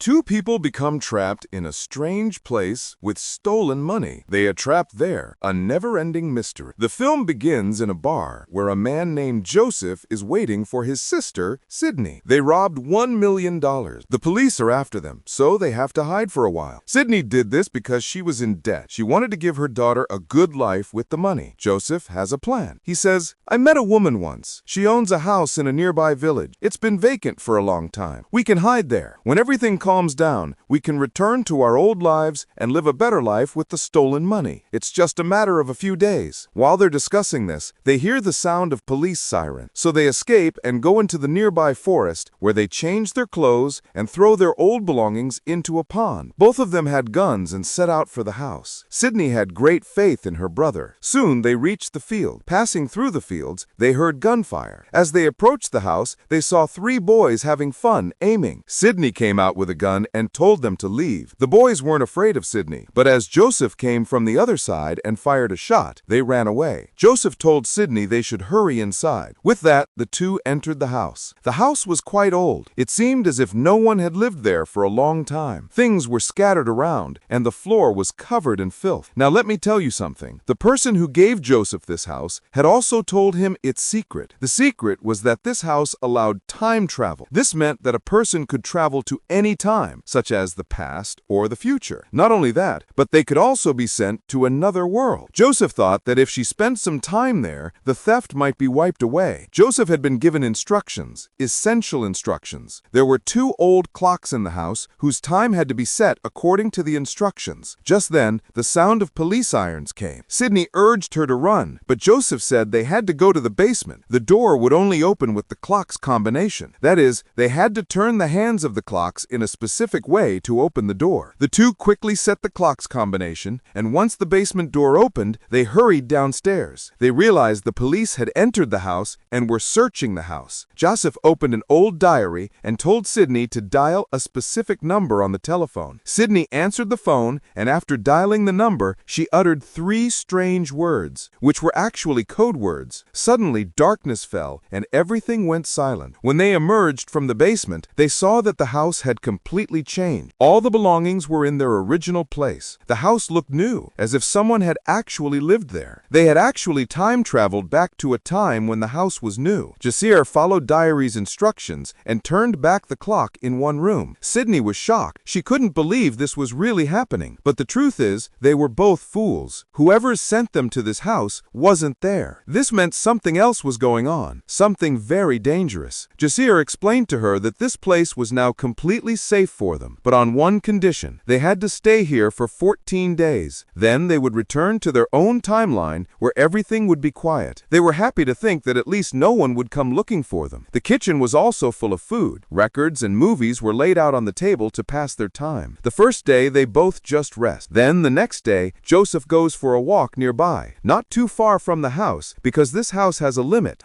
Two people become trapped in a strange place with stolen money. They are trapped there, a never-ending mystery. The film begins in a bar where a man named Joseph is waiting for his sister, Sydney. They robbed $1 million. The police are after them, so they have to hide for a while. Sydney did this because she was in debt. She wanted to give her daughter a good life with the money. Joseph has a plan. He says, "I met a woman once. She owns a house in a nearby village. It's been vacant for a long time. We can hide there. When everything calms down, we can return to our old lives and live a better life with the stolen money. It's just a matter of a few days." While they're discussing this, they hear the sound of police siren. So they escape and go into the nearby forest where they change their clothes and throw their old belongings into a pond. Both of them had guns and set out for the house. Sydney had great faith in her brother. Soon they reached the field. Passing through the fields, they heard gunfire. As they approached the house, they saw three boys having fun aiming. Sydney came out with a gun and told them to leave. The boys weren't afraid of Sydney, but as Joseph came from the other side and fired a shot, they ran away. Joseph told Sydney they should hurry inside. With that, the two entered the house. The house was quite old. It seemed as if no one had lived there for a long time. Things were scattered around, and the floor was covered in filth. Now let me tell you something. The person who gave Joseph this house had also told him its secret. The secret was that this house allowed time travel. This meant that a person could travel to any time, such as the past or the future. Not only that, but they could also be sent to another world. Joseph thought that if she spent some time there, the theft might be wiped away. Joseph had been given instructions, essential instructions. There were two old clocks in the house whose time had to be set according to the instructions. Just then, the sound of police sirens came. Sydney urged her to run, but Joseph said they had to go to the basement. The door would only open with the clock's combination. That is, they had to turn the hands of the clocks in a specific way to open the door. The two quickly set the clock's combination, and once the basement door opened, they hurried downstairs. They realized the police had entered the house and were searching the house. Joseph opened an old diary and told Sydney to dial a specific number on the telephone. Sydney answered the phone, and after dialing the number, she uttered three strange words, which were actually code words. Suddenly, darkness fell, and everything went silent. When they emerged from the basement, they saw that the house had completely changed. All the belongings were in their original place. The house looked new, as if someone had actually lived there. They had actually time-traveled back to a time when the house was new. Jasir followed Diary's instructions and turned back the clock in one room. Sydney was shocked. She couldn't believe this was really happening. But the truth is, they were both fools. Whoever sent them to this house wasn't there. This meant something else was going on, something very dangerous. Jasir explained to her that this place was now completely safe for them, but on one condition. They had to stay here for 14 days. Then they would return to their own timeline where everything would be quiet. They were happy to think that at least no one would come looking for them. The kitchen was also full of food. Records and movies were laid out on the table to pass their time. The first day, they both just rest. Then, the next day, Joseph goes for a walk nearby, not too far from the house, because this house has a limit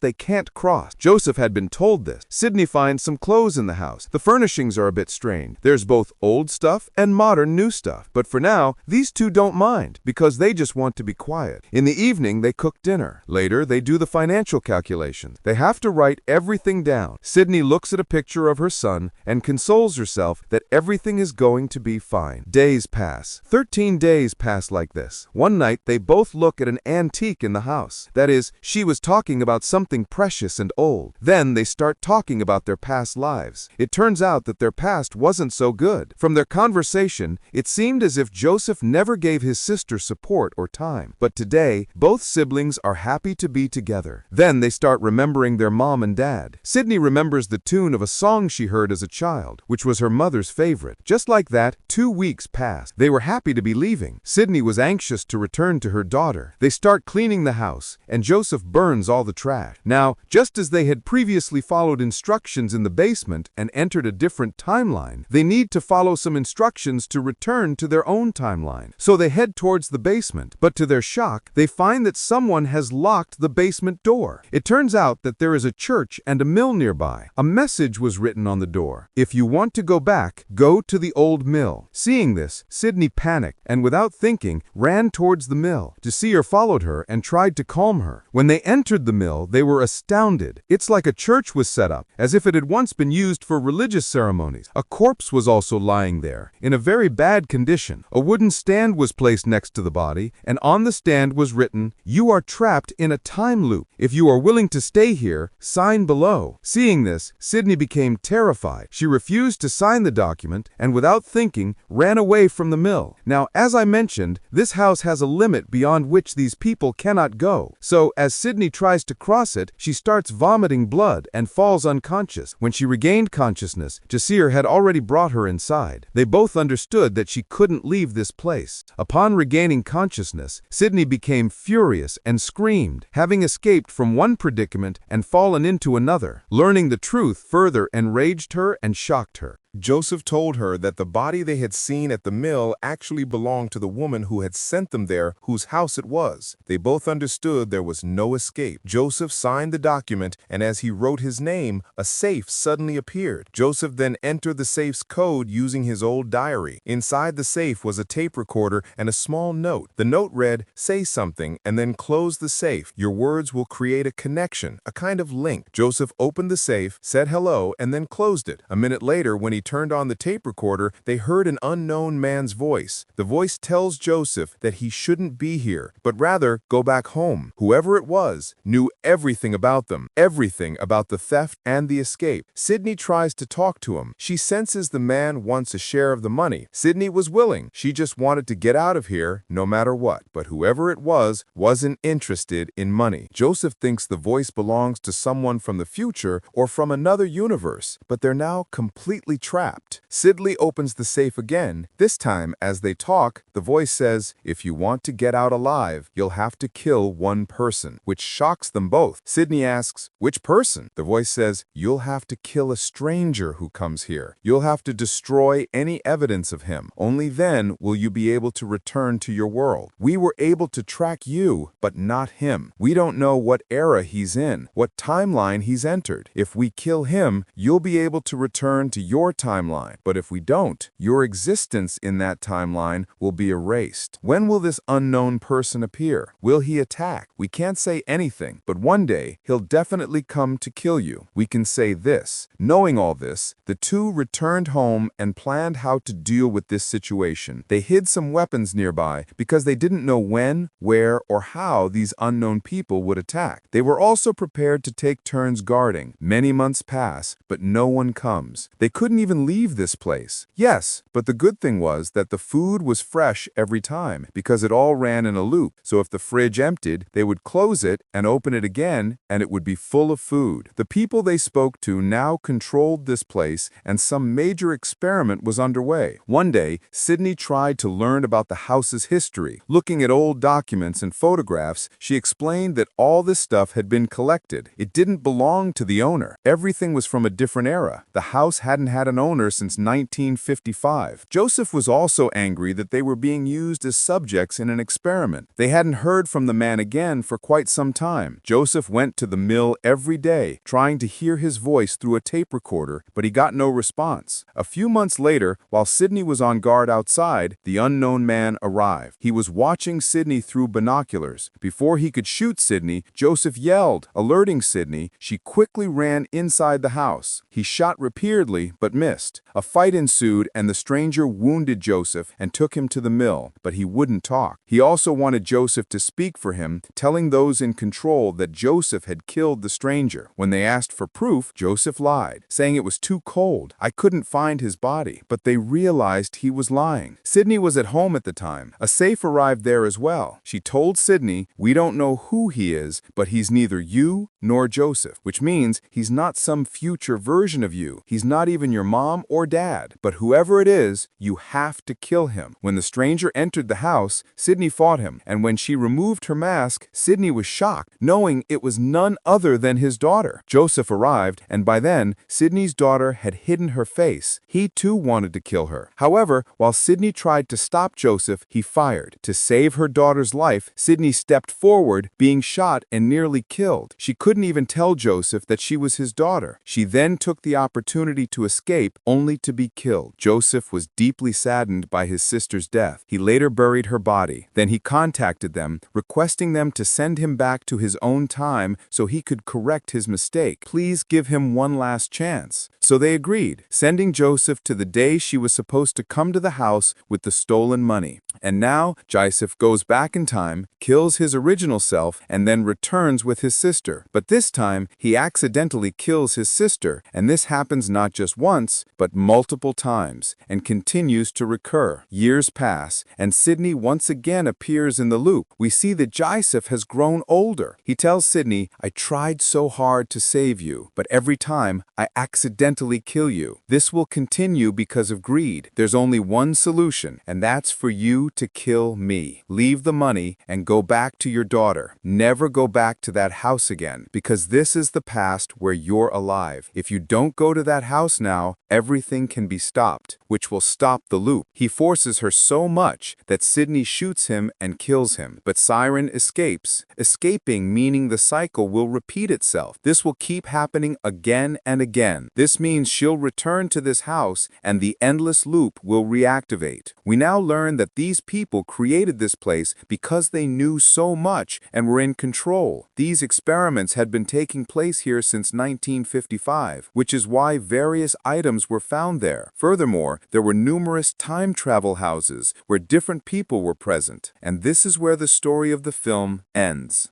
they can't cross. Joseph had been told this. Sydney finds some clothes in the house. The furnishings are a bit strange. There's both old stuff and modern new stuff. But for now, these two don't mind, because they just want to be quiet. In the evening, they cook dinner. Later, they do the financial calculations. They have to write everything down. Sydney looks at a picture of her son and consoles herself that everything is going to be fine. Days pass. 13 days pass like this. One night, they both look at an antique in the house. That is, she was talking about something precious and old. Then they start talking about their past lives. It turns out that their past wasn't so good. From their conversation, it seemed as if Joseph never gave his sister support or time. But today, both siblings are happy to be together. Then they start remembering their mom and dad. Sydney remembers the tune of a song she heard as a child, which was her mother's favorite. Just like that, 2 weeks passed. They were happy to be leaving. Sydney was anxious to return to her daughter. They start cleaning the house, and Joseph burns all the trash. Now, just as they had previously followed instructions in the basement and entered a different timeline, they need to follow some instructions to return to their own timeline. So they head towards the basement, but to their shock, they find that someone has locked the basement door. It turns out that there is a church and a mill nearby. A message was written on the door. If you want to go back, go to the old mill. Seeing this, Sydney panicked and without thinking, ran towards the mill. Jasir followed her and tried to calm her. When they entered the mill, they were astounded. It's like a church was set up, as if it had once been used for religious ceremonies. balconies. A corpse was also lying there, in a very bad condition. A wooden stand was placed next to the body, and on the stand was written, "You are trapped in a time loop. If you are willing to stay here, sign below." Seeing this, Sydney became terrified. She refused to sign the document, and without thinking, ran away from the mill. Now, as I mentioned, this house has a limit beyond which these people cannot go. So, as Sydney tries to cross it, she starts vomiting blood and falls unconscious. When she regained consciousness, Jasir had already brought her inside. They both understood that she couldn't leave this place. Upon regaining consciousness, Sydney became furious and screamed, having escaped from one predicament and fallen into another. Learning the truth further enraged her and shocked her. Joseph told her that the body they had seen at the mill actually belonged to the woman who had sent them there, whose house it was. They both understood there was no escape. Joseph signed the document, and as he wrote his name, a safe suddenly appeared. Joseph then entered the safe's code using his old diary. Inside the safe was a tape recorder and a small note. The note read, "Say something, and then close the safe. Your words will create a connection, a kind of link." Joseph opened the safe, said hello, and then closed it. A minute later, when he turned on the tape recorder, they heard an unknown man's voice. The voice tells Joseph that he shouldn't be here, but rather go back home. Whoever it was knew everything about them, everything about the theft and the escape. Sydney tries to talk to him. She senses the man wants a share of the money. Sydney was willing. She just wanted to get out of here no matter what. But whoever it was wasn't interested in money. Joseph thinks the voice belongs to someone from the future or from another universe, but they're now completely trapped. Sydney opens the safe again. This time, as they talk, the voice says, "If you want to get out alive, you'll have to kill one person," which shocks them both. Sydney asks, "Which person?" The voice says, "You'll have to kill a stranger who comes here. You'll have to destroy any evidence of him. Only then will you be able to return to your world. We were able to track you, but not him. We don't know what era he's in, what timeline he's entered. If we kill him, you'll be able to return to your timeline. But if we don't, your existence in that timeline will be erased. When will this unknown person appear? Will he attack? We can't say anything, but one day he'll definitely come to kill you. We can say this." Knowing all this, the two returned home and planned how to deal with this situation. They hid some weapons nearby because they didn't know when, where, or how these unknown people would attack. They were also prepared to take turns guarding. Many months pass, but no one comes. They couldn't even leave this place. Yes, but the good thing was that the food was fresh every time because it all ran in a loop. So if the fridge emptied, they would close it and open it again, and it would be full of food. The people they spoke to now controlled this place, and some major experiment was underway. One day, Sydney tried to learn about the house's history. Looking at old documents and photographs, she explained that all this stuff had been collected. It didn't belong to the owner. Everything was from a different era. The house hadn't had an owner since 1955. Joseph was also angry that they were being used as subjects in an experiment. They hadn't heard from the man again for quite some time. Joseph went to the mill every day, trying to hear his voice through a tape recorder, but he got no response. A few months later, while Sydney was on guard outside, the unknown man arrived. He was watching Sydney through binoculars. Before he could shoot Sydney, Joseph yelled, alerting Sydney. She quickly ran inside the house. He shot repeatedly, but missed. A fight ensued, and the stranger wounded Joseph and took him to the mill, but he wouldn't talk. He also wanted Joseph to speak for him, telling those in control that Joseph had killed the stranger. When they asked for proof, Joseph lied, saying it was too cold. I couldn't find his body, but they realized he was lying. Sydney was at home at the time. A safe arrived there as well. She told Sydney, "We don't know who he is, but he's neither you nor Joseph," which means he's not some future version of you. He's not even your mom or dad. But whoever it is, you have to kill him. When the stranger entered the house, Sydney fought him, and when she removed her mask, Sydney was shocked, knowing it was none other than his daughter. Joseph arrived, and by then, Sydney's daughter had hidden her face. He too wanted to kill her. However, while Sydney tried to stop Joseph, he fired. To save her daughter's life, Sydney stepped forward, being shot and nearly killed. She couldn't even tell Joseph that she was his daughter. She then took the opportunity to escape escape only to be killed. Joseph was deeply saddened by his sister's death. He later buried her body. Then he contacted them, requesting them to send him back to his own time so he could correct his mistake. Please give him one last chance. So they agreed, sending Joseph to the day she was supposed to come to the house with the stolen money. And now, Joseph goes back in time, kills his original self, and then returns with his sister. But this time, he accidentally kills his sister, and this happens not just once, but multiple times, and continues to recur. Years pass, and Sydney once again appears in the loop. We see that Joseph has grown older. He tells Sydney, "I tried so hard to save you, but every time, I accidentally kill you. This will continue because of greed. There's only one solution, and that's for you to kill me. Leave the money and go back to your daughter. Never go back to that house again, because this is the past where you're alive. If you don't go to that house now, everything can be stopped, which will stop the loop." He forces her so much that Sydney shoots him and kills him. But Siren escapes, escaping meaning the cycle will repeat itself. This will keep happening again and again. This means she'll return to this house and the endless loop will reactivate. We now learn that these people created this place because they knew so much and were in control. These experiments had been taking place here since 1955, which is why various items were found there. Furthermore, there were numerous time travel houses where different people were present. And this is where the story of the film ends.